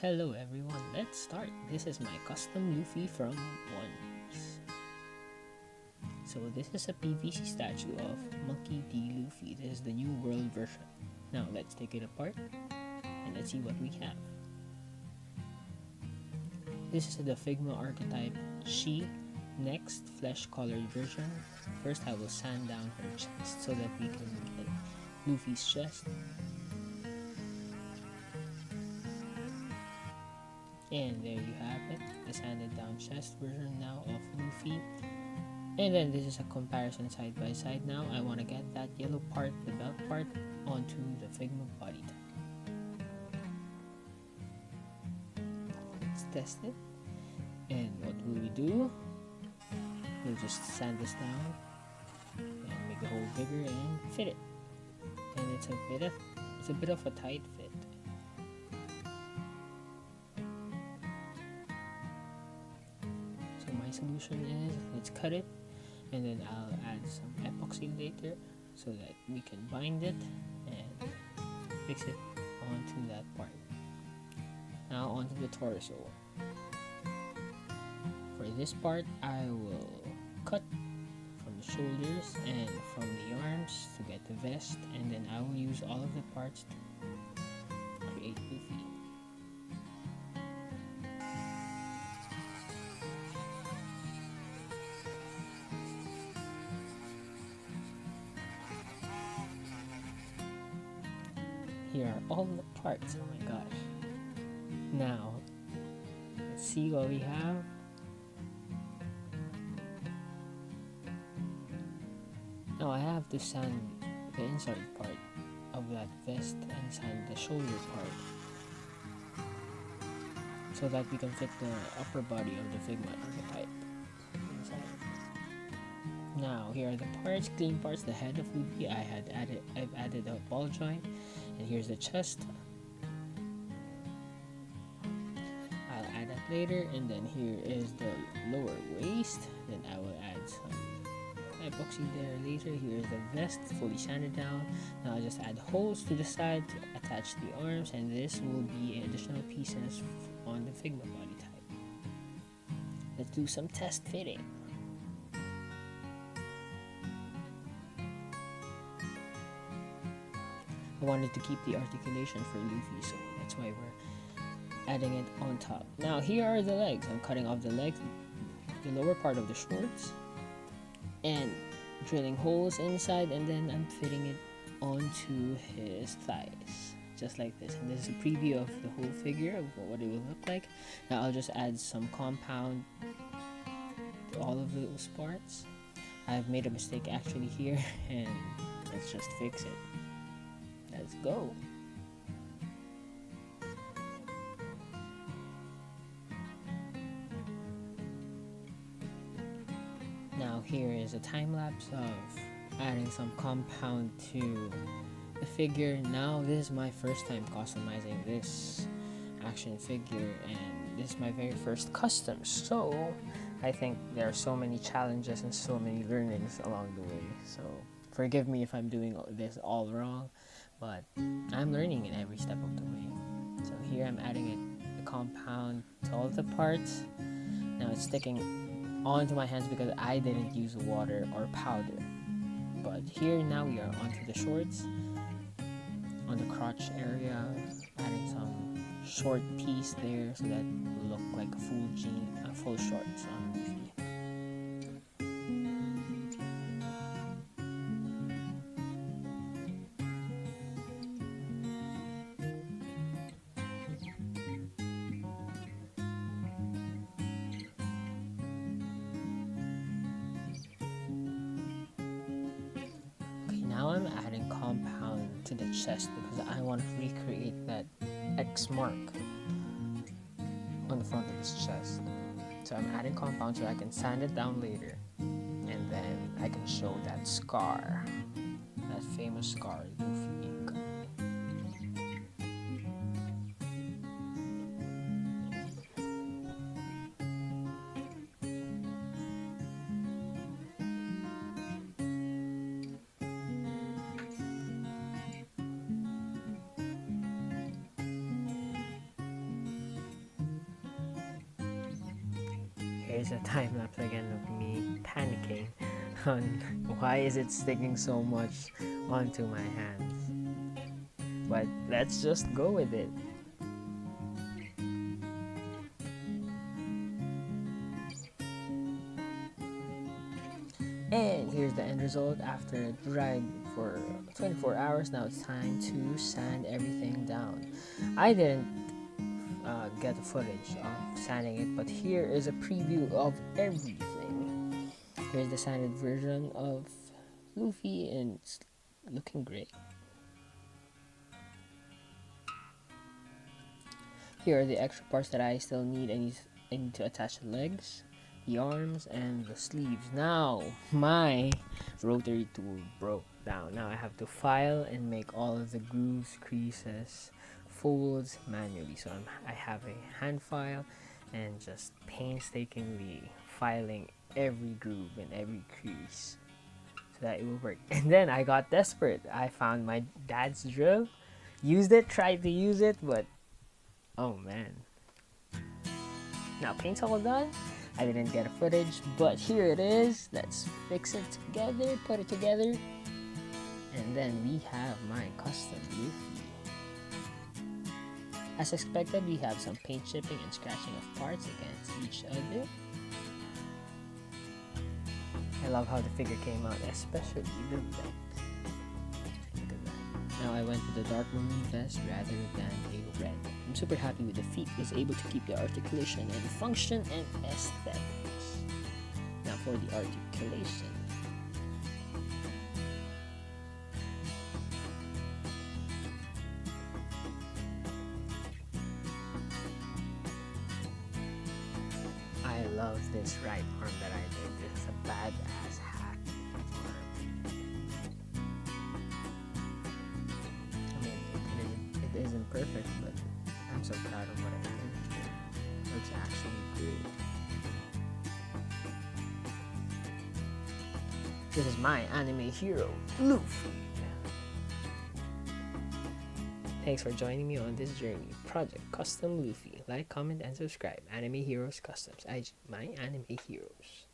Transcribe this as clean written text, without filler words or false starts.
Hello everyone, let's start. This is my custom Luffy from One Piece. So this is a PVC statue of Monkey D. Luffy. This is the new world version. Now let's take it apart and let's see what we have. This is the Figma archetype She. Next, flesh colored version. First I will sand down her chest so that we can get Luffy's chest. And there you have it, the sanded down chest version now of Luffy. And then this is a comparison side by side. Now I want to get that yellow part, the belt part, onto the Figma body type. Let's test it. And what will we do? We'll just sand this down and make the hole bigger and fit it. And it's a bit of a tight fit. So my solution is let's cut it, and then I'll add some epoxy later so that we can bind it and fix it onto that part. Now onto the torso. For this part, I will cut from the shoulders and from the arms to get the vest, and then I will use all of the parts to create Luffy. Here are all the parts, oh my gosh. Now, let's see what we have. Now I have to sand the inside part of that vest and sand the shoulder part so that we can fit the upper body of the Figma archetype inside. Now here are the parts, clean parts, the head of Luffy. I've added a ball joint, and here's the chest. I'll add that later, and then here is the lower waist. Then I will add some epoxy there later. Here's the vest, fully sanded down. Now I'll just add holes to the side to attach the arms, and this will be additional pieces on the Figma body type. Let's do some test fitting. I wanted to keep the articulation for Luffy, so that's why we're adding it on top. Now here are the legs. I'm cutting off the legs, the lower part of the shorts, and drilling holes inside, and then I'm fitting it onto his thighs, just like this. And this is a preview of the whole figure of what it will look like. Now I'll just add some compound to all of those parts. I've made a mistake actually here, and let's just fix it. Let's go. Now here is a time lapse of adding some compound to the figure. Now this is my first time customizing this action figure, and this is my very first custom, so I think there are so many challenges and so many learnings along the way. So forgive me if I'm doing this all wrong, but I'm learning in every step of the way. So here I'm adding the compound to all of the parts. Now it's sticking onto my hands because I didn't use water or powder. But here now we are onto the shorts. On the crotch area, adding some short piece there so that it will look like a full shorts on Luffy. Now I'm adding compound to the chest because I want to recreate that X mark on the front of his chest. So I'm adding compound so I can sand it down later, and then I can show that scar, that famous scar Luffy got. here's a time lapse again of me panicking on why is it sticking so much onto my hands. But let's just go with it. And here's the end result after it dried for 24 hours. Now it's time to sand everything down. I didn't get the footage of sanding it, but here is a preview of everything. Here's the sanded version of Luffy, and it's looking great. Here are the extra parts that I still need. I need to attach the legs, the arms, and the sleeves. Now my rotary tool broke down. Now I have to file and make all of the grooves, creases, folds manually. So I have a hand file and just painstakingly filing every groove and every crease so that it will work. And then I got desperate. I found my dad's drill, used it, tried to use it, but oh man. Now paint's all done. I didn't get a footage, but here it is. Let's fix it together, put it together, and then we have my custom Luffy. As expected, we have some paint chipping and scratching of parts against each other. I love how the figure came out, especially the vest. Look at that. Now I went with the dark maroon vest rather than a red. I'm super happy with the feet. Was able to keep the articulation and function and aesthetics. Now for the articulation. I love this right arm that I did. It's a badass hack arm. I mean, it isn't perfect, but I'm so proud of what I did. It looks actually good. This is my anime hero, Luffy. Thanks for joining me on this journey. Project Custom Luffy. Like, comment, and subscribe. Anime Heroes Customs. IG, my anime heroes.